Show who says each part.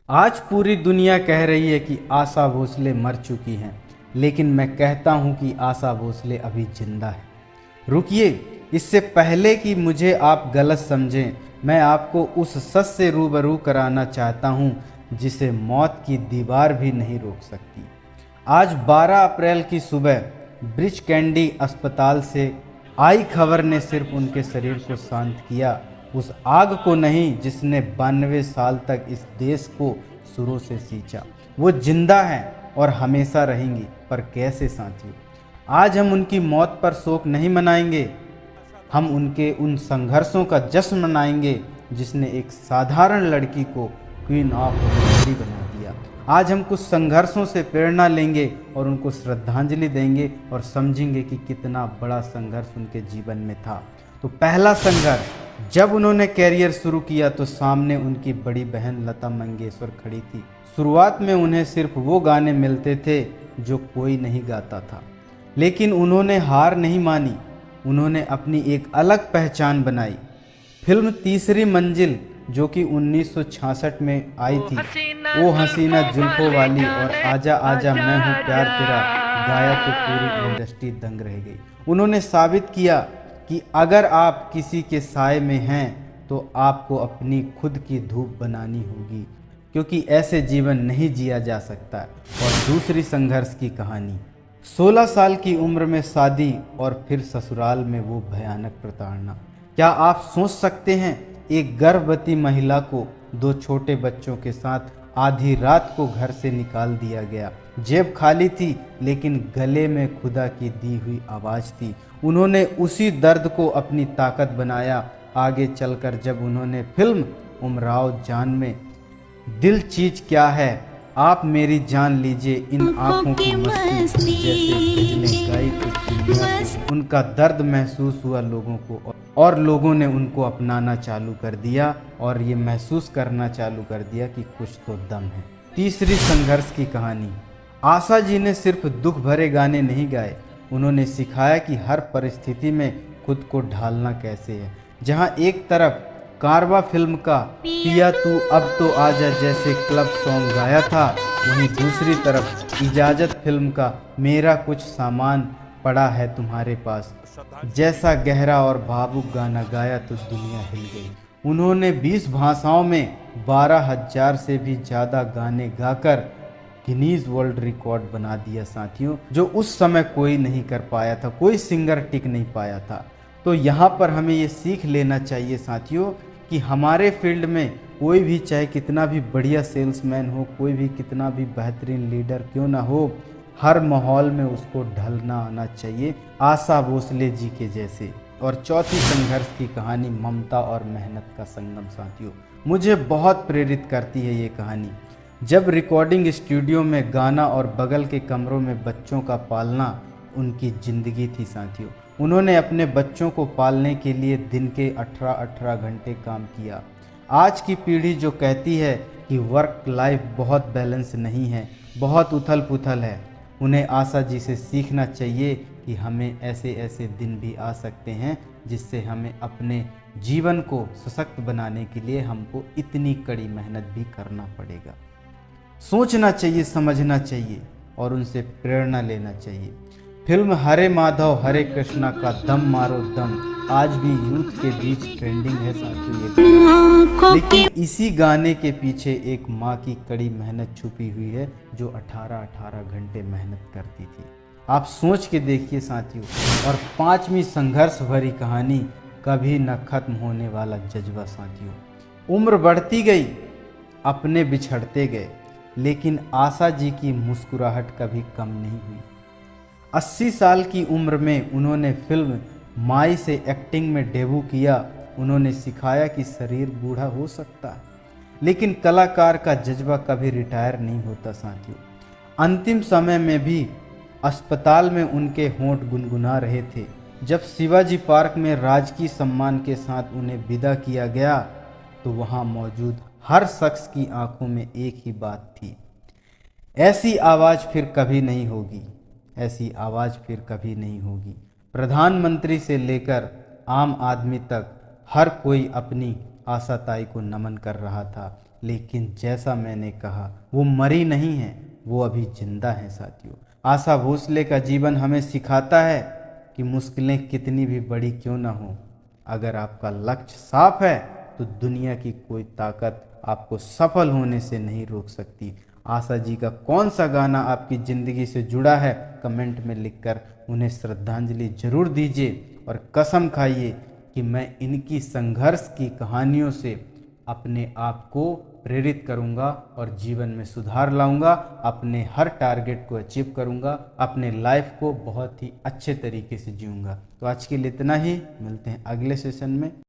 Speaker 1: आज पूरी दुनिया कह रही है कि आशा भोसले मर चुकी हैं, लेकिन मैं कहता हूं कि आशा भोसले अभी जिंदा है। रुकिए, इससे पहले कि मुझे आप गलत समझें, मैं आपको उस सच से रूबरू कराना चाहता हूं जिसे मौत की दीवार भी नहीं रोक सकती। आज 12 अप्रैल की सुबह ब्रिज कैंडी अस्पताल से आई खबर ने सिर्फ उनके शरीर को शांत किया, उस आग को नहीं जिसने 92 साल तक इस देश को शुरू से सींचा। वो जिंदा हैं और हमेशा रहेंगी, पर कैसे साथियों? आज हम उनकी मौत पर शोक नहीं मनाएंगे, हम उनके उन संघर्षों का जश्न मनाएंगे जिसने एक साधारण लड़की को क्वीन ऑफ हिस्ट्री बना दिया। आज हम कुछ संघर्षों से प्रेरणा लेंगे और उनको श्रद्धांजलि देंगे और समझेंगे कि कितना बड़ा संघर्ष उनके जीवन में था। तो पहला संघर्ष, जब उन्होंने कैरियर शुरू किया तो सामने उनकी बड़ी बहन लता मंगेशकर खड़ी थी। शुरुआत में उन्हें सिर्फ वो गाने मिलते थे जो कोई नहीं गाता था, लेकिन उन्होंने हार नहीं मानी। उन्होंने अपनी एक अलग पहचान बनाई। फिल्म तीसरी मंजिल, जो कि 1966 में आई थी, वो हसीना जुल्फों वाली और आजा आजा मैं हूँ प्यार तेरा गाया तो पूरी इंडस्ट्री दंग रह गई। उन्होंने साबित किया कि अगर आप किसी के साए में हैं तो आपको अपनी खुद की धूप बनानी होगी, क्योंकि ऐसे जीवन नहीं जिया जा सकता। और दूसरी संघर्ष की कहानी, 16 साल की उम्र में शादी और फिर ससुराल में वो भयानक प्रताड़ना। क्या आप सोच सकते हैं, एक गर्भवती महिला को 2 छोटे बच्चों के साथ आधी रात को घर से निकाल दिया गया। जेब खाली थी, लेकिन गले में खुदा की दी हुई आवाज़ थी। उन्होंने उसी दर्द को अपनी ताकत बनाया। आगे चलकर जब उन्होंने फिल्म उमराव जान में दिल चीज क्या है, आप मेरी जान लीजिए इन आँखों की मस्ती जैसे बिजली गाई कुछ दुनिया को, उनका दर्द महसूस हुआ लोगों को और लोगों ने उनको अपनाना चालू कर दिया और ये महसूस करना चालू कर दिया कि कुछ तो दम है। तीसरी संघर्ष की कहानी, आशा जी ने सिर्फ दुख भरे गाने नहीं गाए, उन्होंने सिखाया कि हर परिस्थिति में खुद को ढालना कैसे है। जहां एक तरफ कारवा फिल्म का पिया तू अब तो आजा जैसे क्लब सॉन्ग गाया था, वहीं दूसरी तरफ इजाजत फिल्म का मेरा कुछ सामान पड़ा है तुम्हारे पास जैसा गहरा और भावुक गाना गाया तो दुनिया हिल गई। उन्होंने 20 भाषाओं में 12,000 से भी ज़्यादा गाने गाकर गिनीज वर्ल्ड रिकॉर्ड बना दिया साथियों, जो उस समय कोई नहीं कर पाया था, कोई सिंगर टिक नहीं पाया था। तो यहाँ पर हमें ये सीख लेना चाहिए साथियों कि हमारे फील्ड में कोई भी चाहे कितना भी बढ़िया सेल्समैन हो, कोई भी कितना भी बेहतरीन लीडर क्यों ना हो, हर माहौल में उसको ढलना आना चाहिए, आशा भोसले जी के जैसे। और चौथी संघर्ष की कहानी, ममता और मेहनत का संगम साथियों, मुझे बहुत प्रेरित करती है ये कहानी। जब रिकॉर्डिंग स्टूडियो में गाना और बगल के कमरों में बच्चों का पालना उनकी ज़िंदगी थी साथियों। उन्होंने अपने बच्चों को पालने के लिए दिन के 18-18 घंटे काम किया। आज की पीढ़ी जो कहती है कि वर्क लाइफ बहुत बैलेंस नहीं है, बहुत उथल पुथल है, उन्हें आशा जी से सीखना चाहिए कि हमें ऐसे ऐसे दिन भी आ सकते हैं जिससे हमें अपने जीवन को सशक्त बनाने के लिए हमको इतनी कड़ी मेहनत भी करना पड़ेगा। सोचना चाहिए, समझना चाहिए और उनसे प्रेरणा लेना चाहिए। फिल्म हरे माधव हरे कृष्णा का दम मारो दम आज भी यूथ के बीच ट्रेंडिंग है साथियों। लेकिन इसी गाने के पीछे एक माँ की कड़ी मेहनत छुपी हुई है, जो 18-18 घंटे मेहनत करती थी। आप सोच के देखिए साथियों। और 5वीं संघर्ष भरी कहानी, कभी न खत्म होने वाला जज्बा साथियों। उम्र बढ़ती गई, अपने बिछड़ते गए, लेकिन आशा जी की मुस्कुराहट कभी कम नहीं हुई। 80 साल की उम्र में उन्होंने फिल्म माई से एक्टिंग में डेब्यू किया। उन्होंने सिखाया कि शरीर बूढ़ा हो सकता है, लेकिन कलाकार का जज्बा कभी रिटायर नहीं होता साथियों। अंतिम समय में भी अस्पताल में उनके होंठ गुनगुना रहे थे। जब शिवाजी पार्क में राजकीय सम्मान के साथ उन्हें विदा किया गया, तो वहां मौजूद हर शख्स की आंखों में एक ही बात थी, ऐसी आवाज़ फिर कभी नहीं होगी, ऐसी आवाज़ फिर कभी नहीं होगी। प्रधानमंत्री से लेकर आम आदमी तक हर कोई अपनी आशाताई को नमन कर रहा था। लेकिन जैसा मैंने कहा वो मरी नहीं है, वो अभी जिंदा है साथियों। आशा भोसले का जीवन हमें सिखाता है कि मुश्किलें कितनी भी बड़ी क्यों ना हो, अगर आपका लक्ष्य साफ है तो दुनिया की कोई ताकत आपको सफल होने से नहीं रोक सकती। आशा जी का कौन सा गाना आपकी ज़िंदगी से जुड़ा है, कमेंट में लिखकर उन्हें श्रद्धांजलि जरूर दीजिए और कसम खाइए कि मैं इनकी संघर्ष की कहानियों से अपने आप को प्रेरित करूंगा और जीवन में सुधार लाऊंगा, अपने हर टारगेट को अचीव करूंगा, अपने लाइफ को बहुत ही अच्छे तरीके से जीऊंगा। तो आज के लिए इतना ही, मिलते हैं अगले सेशन में।